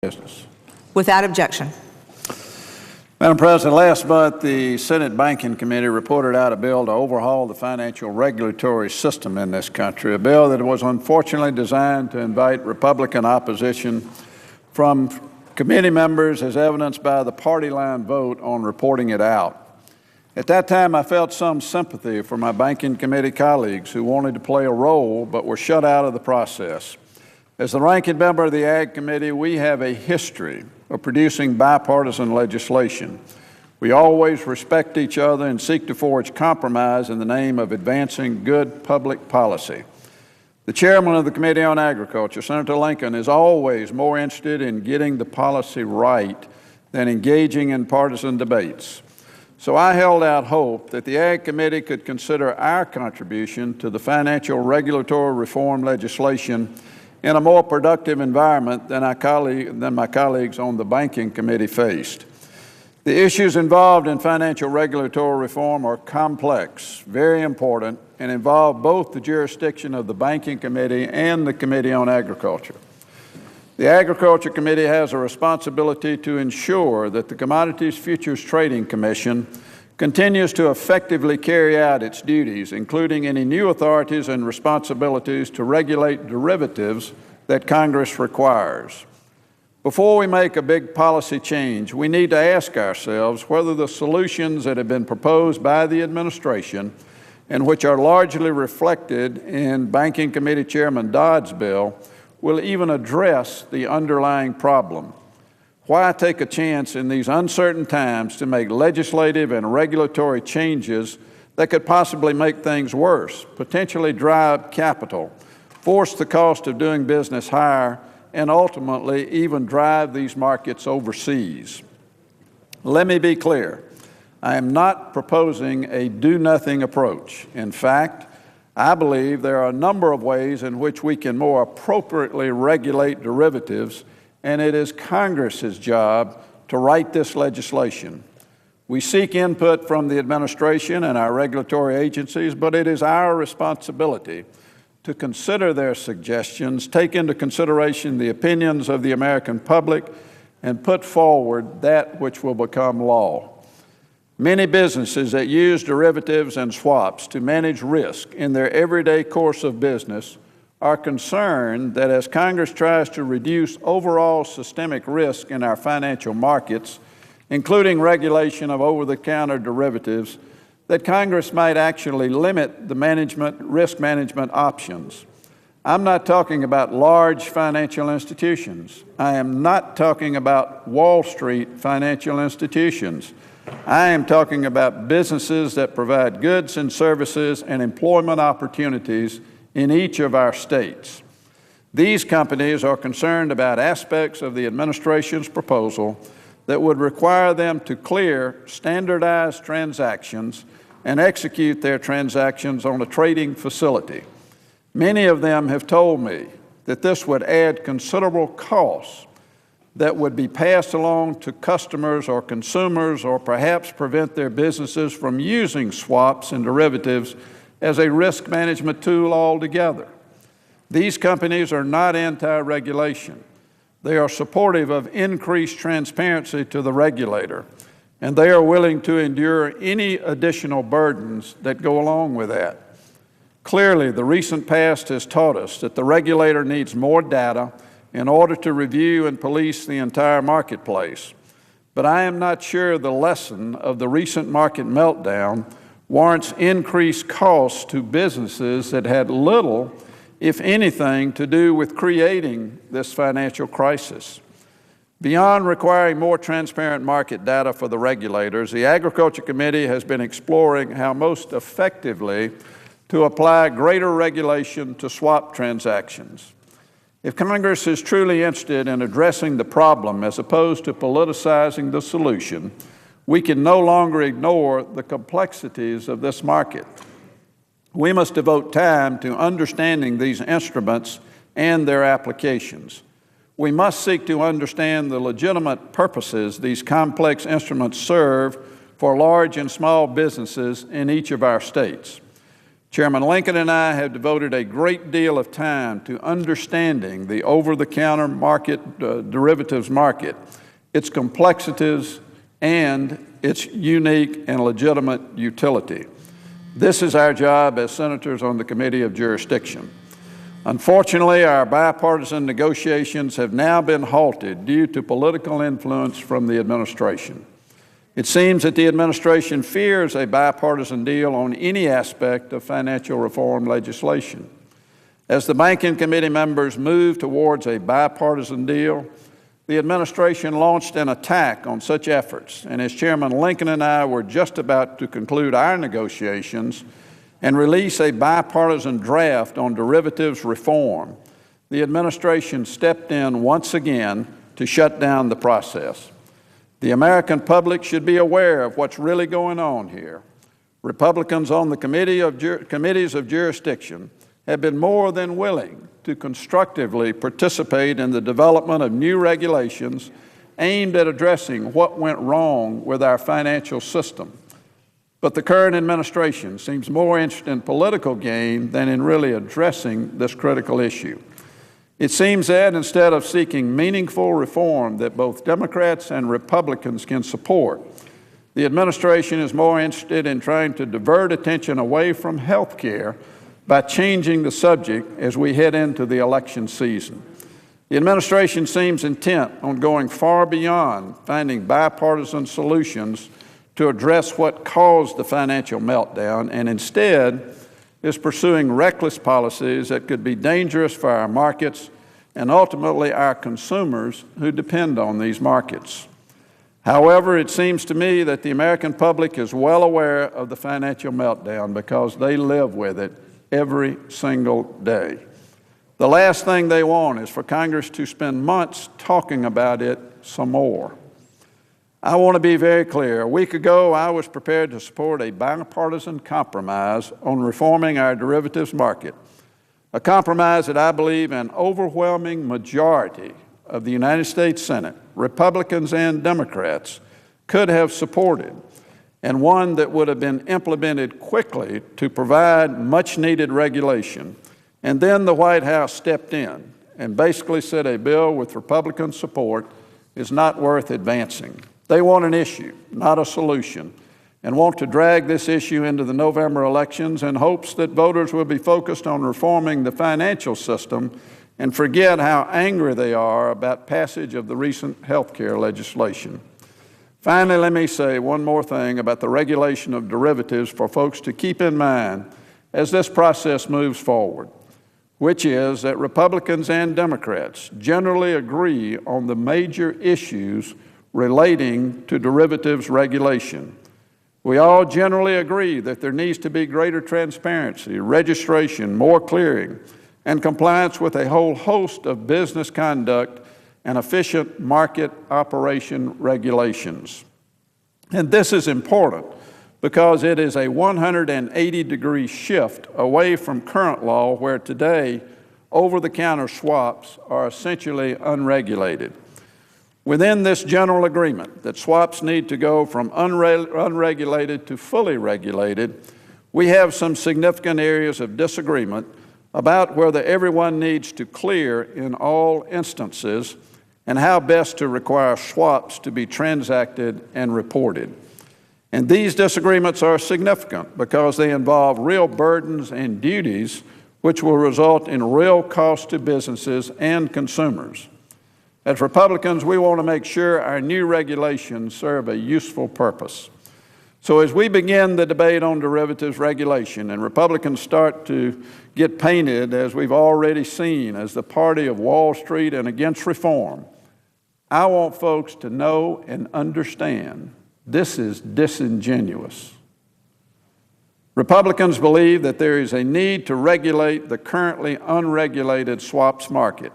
business. Without objection. Madam President, last month the Senate Banking Committee reported out a bill to overhaul the financial regulatory system in this country, a bill that was unfortunately designed to invite Republican opposition from committee members as evidenced by the party line vote on reporting it out. At that time, I felt some sympathy for my Banking Committee colleagues who wanted to play a role but were shut out of the process. As the ranking member of the Ag Committee, we have a history of producing bipartisan legislation. We always respect each other and seek to forge compromise in the name of advancing good public policy. The chairman of the Committee on Agriculture, Senator Lincoln, is always more interested in getting the policy right than engaging in partisan debates. So I held out hope that the Ag Committee could consider our contribution to the financial regulatory reform legislation in a more productive environment than my colleagues on the Banking Committee faced. The issues involved in financial regulatory reform are complex, very important, and involve both the jurisdiction of the Banking Committee and the Committee on Agriculture. The Agriculture Committee has a responsibility to ensure that the Commodities Futures Trading Commission continues to effectively carry out its duties, including any new authorities and responsibilities to regulate derivatives that Congress requires. Before we make a big policy change, we need to ask ourselves whether the solutions that have been proposed by the administration and which are largely reflected in Banking Committee Chairman Dodd's bill will even address the underlying problem. Why take a chance in these uncertain times to make legislative and regulatory changes that could possibly make things worse, potentially drive capital, force the cost of doing business higher, and ultimately even drive these markets overseas? Let me be clear. I am not proposing a do-nothing approach. In fact, I believe there are a number of ways in which we can more appropriately regulate derivatives, and it is Congress's job to write this legislation. We seek input from the administration and our regulatory agencies, but it is our responsibility to consider their suggestions, take into consideration the opinions of the American public, and put forward that which will become law. Many businesses that use derivatives and swaps to manage risk in their everyday course of business are concerned that as Congress tries to reduce overall systemic risk in our financial markets, including regulation of over-the-counter derivatives, that Congress might actually limit the risk management options. I'm not talking about large financial institutions. I am not talking about Wall Street financial institutions. I am talking about businesses that provide goods and services and employment opportunities in each of our states. These companies are concerned about aspects of the administration's proposal that would require them to clear standardized transactions and execute their transactions on a trading facility. Many of them have told me that this would add considerable costs that would be passed along to customers or consumers, or perhaps prevent their businesses from using swaps and derivatives as a risk management tool altogether. These companies are not anti-regulation. They are supportive of increased transparency to the regulator, and they are willing to endure any additional burdens that go along with that. Clearly, the recent past has taught us that the regulator needs more data in order to review and police the entire marketplace. But I am not sure the lesson of the recent market meltdown warrants increased costs to businesses that had little, if anything, to do with creating this financial crisis. Beyond requiring more transparent market data for the regulators, the Agriculture Committee has been exploring how most effectively to apply greater regulation to swap transactions. If Congress is truly interested in addressing the problem as opposed to politicizing the solution, we can no longer ignore the complexities of this market. We must devote time to understanding these instruments and their applications. We must seek to understand the legitimate purposes these complex instruments serve for large and small businesses in each of our states. Chairman Lincoln and I have devoted a great deal of time to understanding the over-the-counter market, derivatives market, its complexities, and its unique and legitimate utility. This is our job as senators on the Committee of Jurisdiction. Unfortunately, our bipartisan negotiations have now been halted due to political influence from the administration. It seems that the administration fears a bipartisan deal on any aspect of financial reform legislation. As the Banking Committee members move towards a bipartisan deal, the administration launched an attack on such efforts, and as Chairman Lincoln and I were just about to conclude our negotiations and release a bipartisan draft on derivatives reform, the administration stepped in once again to shut down the process. The American public should be aware of what's really going on here. Republicans on the committees of jurisdiction have been more than willing to constructively participate in the development of new regulations aimed at addressing what went wrong with our financial system. But the current administration seems more interested in political gain than in really addressing this critical issue. It seems that instead of seeking meaningful reform that both Democrats and Republicans can support, the administration is more interested in trying to divert attention away from health care by changing the subject as we head into the election season. The administration seems intent on going far beyond finding bipartisan solutions to address what caused the financial meltdown, and instead is pursuing reckless policies that could be dangerous for our markets and ultimately our consumers who depend on these markets. However, it seems to me that the American public is well aware of the financial meltdown because they live with it every single day. The last thing they want is for Congress to spend months talking about it some more. I want to be very clear. A week ago, I was prepared to support a bipartisan compromise on reforming our derivatives market, a compromise that I believe an overwhelming majority of the United States Senate, Republicans and Democrats, could have supported, and one that would have been implemented quickly to provide much-needed regulation. And then the White House stepped in and basically said a bill with Republican support is not worth advancing. They want an issue, not a solution, and want to drag this issue into the November elections in hopes that voters will be focused on reforming the financial system and forget how angry they are about passage of the recent health care legislation. Finally, let me say one more thing about the regulation of derivatives for folks to keep in mind as this process moves forward, which is that Republicans and Democrats generally agree on the major issues relating to derivatives regulation. We all generally agree that there needs to be greater transparency, registration, more clearing, and compliance with a whole host of business conduct and efficient market operation regulations. And this is important because it is a 180-degree shift away from current law where today over-the-counter swaps are essentially unregulated. Within this general agreement that swaps need to go from unregulated to fully regulated, we have some significant areas of disagreement about whether everyone needs to clear in all instances and how best to require swaps to be transacted and reported. And these disagreements are significant because they involve real burdens and duties which will result in real cost to businesses and consumers. As Republicans, we want to make sure our new regulations serve a useful purpose. So as we begin the debate on derivatives regulation and Republicans start to get painted, as we've already seen, as the party of Wall Street and against reform, I want folks to know and understand this is disingenuous. Republicans believe that there is a need to regulate the currently unregulated swaps market,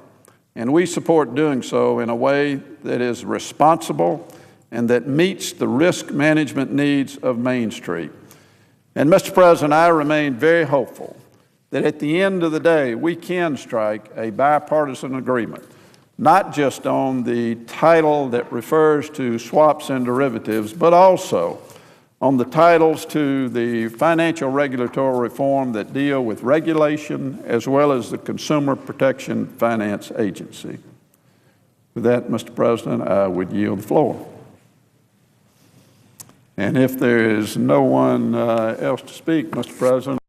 and we support doing so in a way that is responsible and that meets the risk management needs of Main Street. And Mr. President, I remain very hopeful that at the end of the day, we can strike a bipartisan agreement, not just on the title that refers to swaps and derivatives, but also on the titles to the financial regulatory reform that deal with regulation as well as the Consumer Protection Finance Agency. With that, Mr. President, I would yield the floor. And if there is no one else to speak, Mr. President,